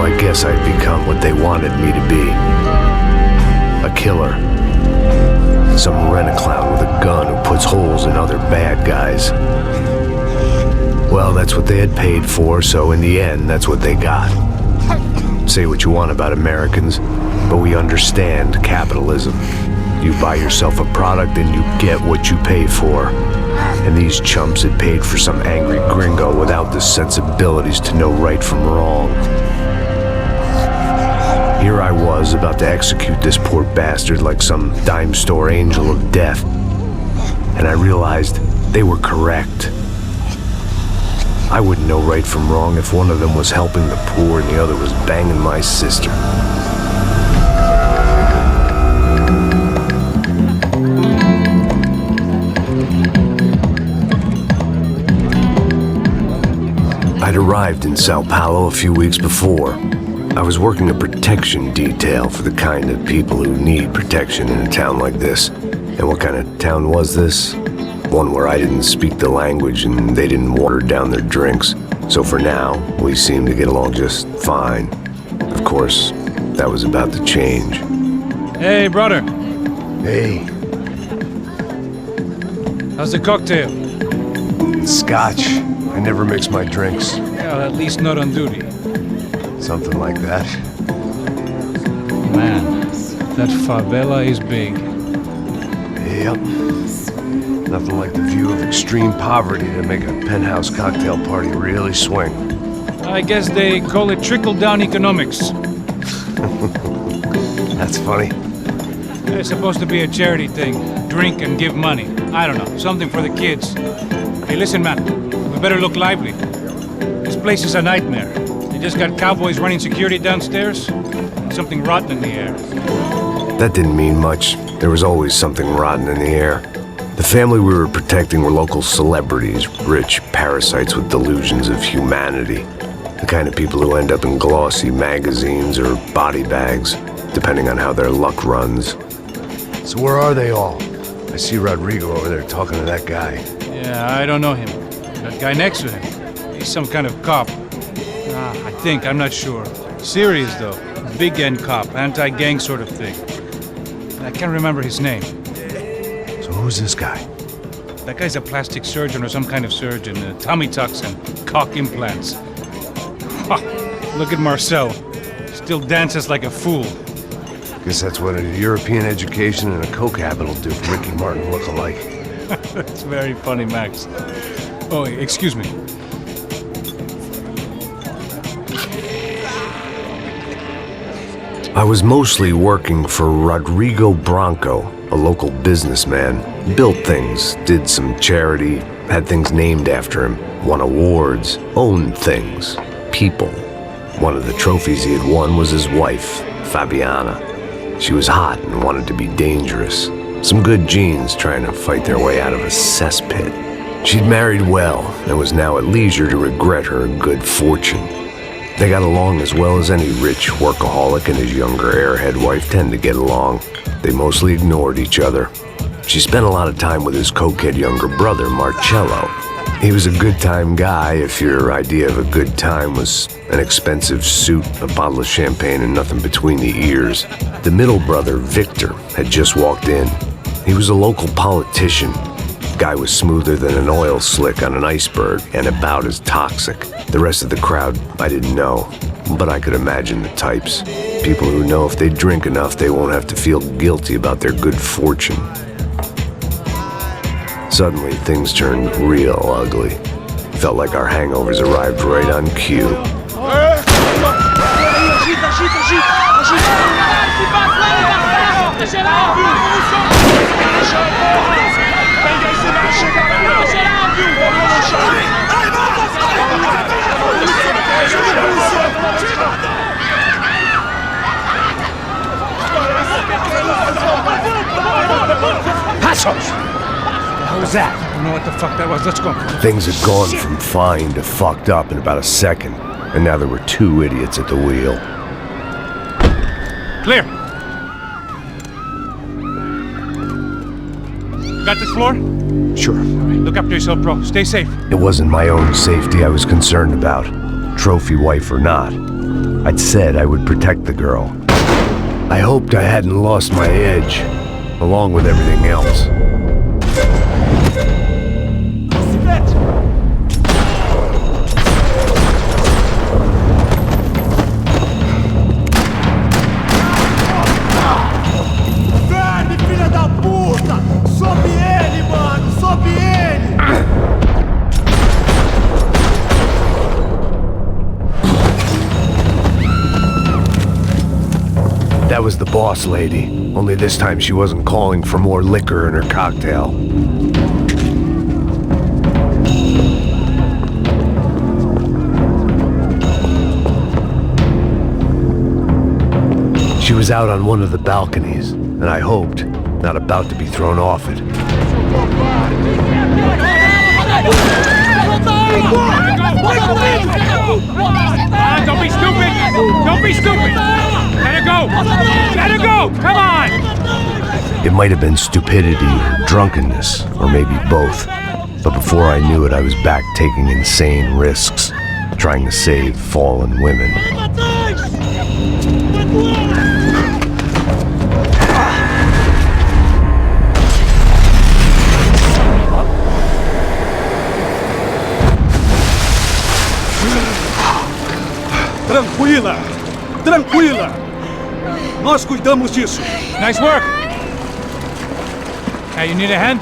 I guess I'd become what they wanted me to be. A killer. Some rent-a-clown with a gun who puts holes in other bad guys. Well, that's what they had paid for, so in the end, that's what they got. Say what you want about Americans, but we understand capitalism. You buy yourself a product and you get what you pay for. And these chumps had paid for some angry gringo without the sensibilities to know right from wrong. Here I was, about to execute this poor bastard like some dime store angel of death. And I realized they were correct. I wouldn't know right from wrong if one of them was helping the poor and the other was banging my sister. I'd arrived in Sao Paulo a few weeks before. I was working a protection detail for the kind of people who need protection in a town like this. And what kind of town was this? One where I didn't speak the language and they didn't water down their drinks. So for now, we seemed to get along just fine. Of course, that was about to change. Hey, brother. Hey. How's the cocktail? Scotch. I never mix my drinks. Well, at least not on duty. Something like that. Man, that favela is big. Yep. Nothing like the view of extreme poverty to make a penthouse cocktail party really swing. I guess they call it trickle-down economics. That's funny. It's supposed to be a charity thing. Drink and give money. I don't know, something for the kids. Hey, listen, man. We better look lively. This place is a nightmare. They just got cowboys running security downstairs. And something rotten in the air. That didn't mean much. There was always something rotten in the air. The family we were protecting were local celebrities, rich parasites with delusions of humanity. The kind of people who end up in glossy magazines or body bags, depending on how their luck runs. So where are they all? I see Rodrigo over there talking to that guy. Yeah, I don't know him. That guy next to him. He's some kind of cop. I think, I'm not sure. Serious, though. Big end cop, anti-gang sort of thing. I can't remember his name. So who's this guy? That guy's a plastic surgeon or some kind of surgeon. Tummy tucks and cock implants. Look at Marcel. Still dances like a fool. Guess that's what a European education and a coke habit will do for Ricky Martin look-alike. That's very funny, Max. Oh, excuse me. I was mostly working for Rodrigo Branco, a local businessman. Built things, did some charity, had things named after him, won awards, owned things, people. One of the trophies he had won was his wife, Fabiana. She was hot and wanted to be dangerous. Some good genes trying to fight their way out of a cesspit. She'd married well and was now at leisure to regret her good fortune. They got along as well as any rich workaholic and his younger airhead wife tend to get along. They mostly ignored each other. She spent a lot of time with his cokehead younger brother, Marcello. He was a good-time guy if your idea of a good time was an expensive suit, a bottle of champagne, and nothing between the ears. The middle brother, Victor, had just walked in. He was a local politician. Guy was smoother than an oil slick on an iceberg and about as toxic. The rest of the crowd, I didn't know, but I could imagine the types. People who know if they drink enough, they won't have to feel guilty about their good fortune. Suddenly, things turned real ugly. Felt like our hangovers arrived right on cue. What was that? I don't know what the fuck that was. Let's go. Things had gone from fine to fucked up in about a second, and now there were two idiots at the wheel. Clear. Got this floor? Sure. All right, look after yourself, bro. Stay safe. It wasn't my own safety I was concerned about, trophy wife or not. I'd said I would protect the girl. I hoped I hadn't lost my edge, along with everything else. That was the boss lady, only this time she wasn't calling for more liquor in her cocktail. She was out on one of the balconies, and I hoped, not about to be thrown off it. Don't be stupid! Don't be stupid! Let her go! Let her go! Come on! It might have been stupidity or drunkenness, or maybe both. But before I knew it, I was back taking insane risks, trying to save fallen women. Tranquila! Tranquila! Nós cuidamos disso. Nice work! Hey, you need a hand?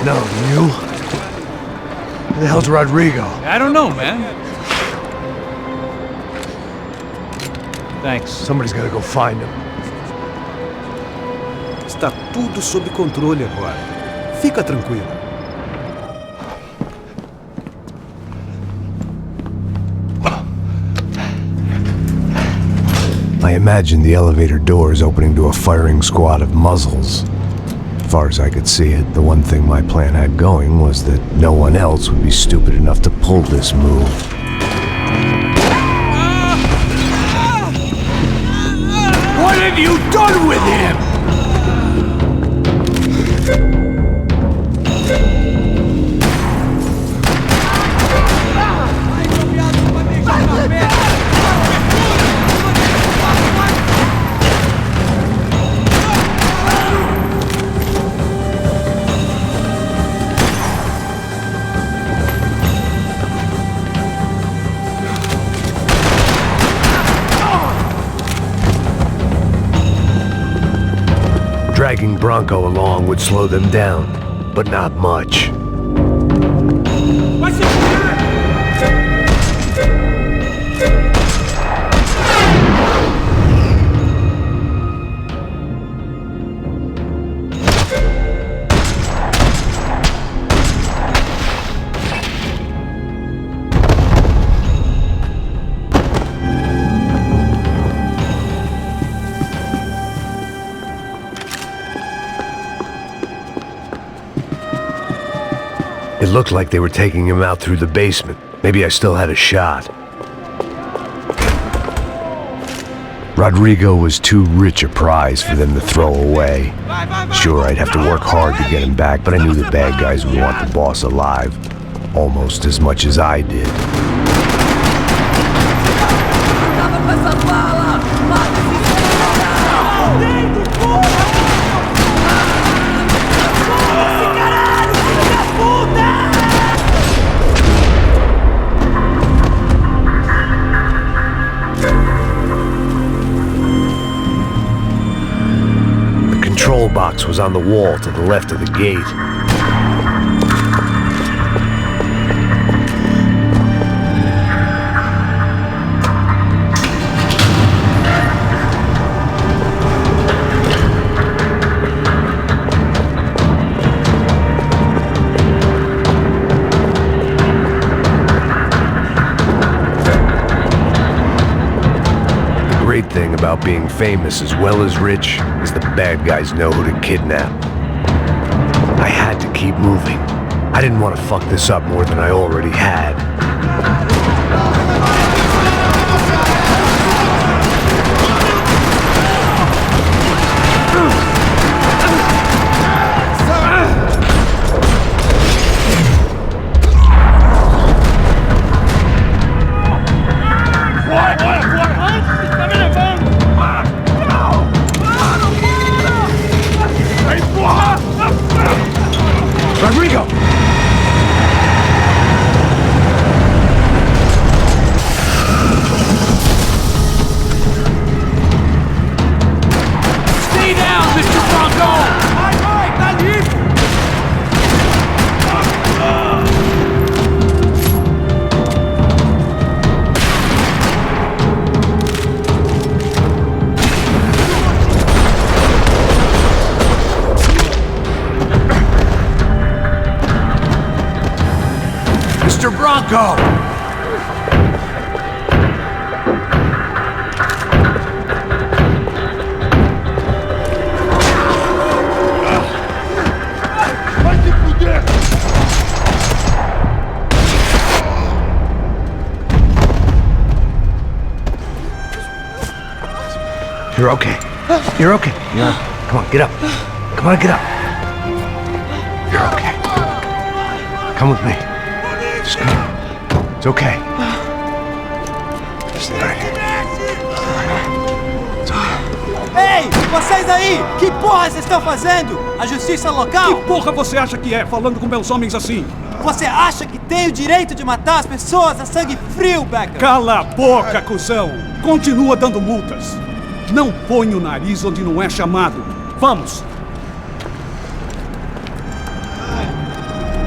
No, you? Who the hell's Rodrigo? I don't know, man. Thanks. Somebody's gotta go find him. Está tudo sob controle agora. Fica tranquila. I imagined the elevator doors opening to a firing squad of muzzles. As far as I could see it, the one thing my plan had going was that no one else would be stupid enough to pull this move. What have you done with him? Dragging Bronco along would slow them down, but not much. It looked like they were taking him out through the basement. Maybe I still had a shot. Rodrigo was too rich a prize for them to throw away. Sure, I'd have to work hard to get him back, but I knew the bad guys would want the boss alive, almost as much as I did. The control box was on the wall to the left of the gate. The great thing about being famous as well as rich is the bad guys know who to kidnap. I had to keep moving. I didn't want to fuck this up more than I already had. Mr. Bronco! You're okay. You're okay. Yeah. Come on, get up. Come on, get up. You're okay. Come with me. Just come. It's okay. Stay right here. It's okay. Ei, vocês aí! Que porra vocês estão fazendo? A justiça local? Que porra você acha que é, falando com meus homens assim? Você acha que tem o direito de matar as pessoas a sangue frio, Becker? Cala a boca, cuzão! Continua dando multas. Não põe o nariz onde não é chamado. Vamos!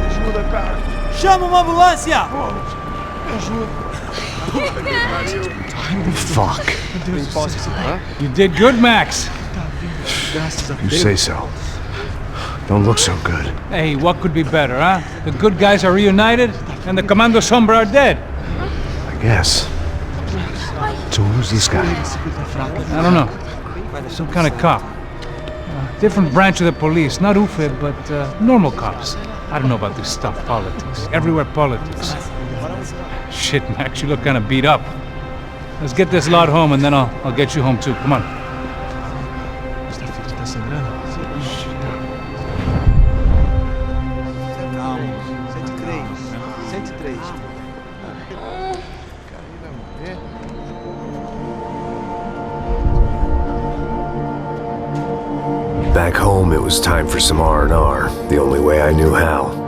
Ajuda, cara. Chama uma ambulância! Me ajuda. Fuck. You did good, Max. You say so. Don't look so good. Hey, what could be better, huh? The good guys are reunited, and the Commando Sombra are dead. I guess. So who's this guy? I don't know. Some kind of cop. Different branch of the police. Not UFE, but normal cops. I don't know about this stuff, politics. Everywhere politics. Shit, Max, you look kind of beat up. Let's get this lot home, and then I'll get you home too. Come on. Back home, it was time for some R&R, the only way I knew how.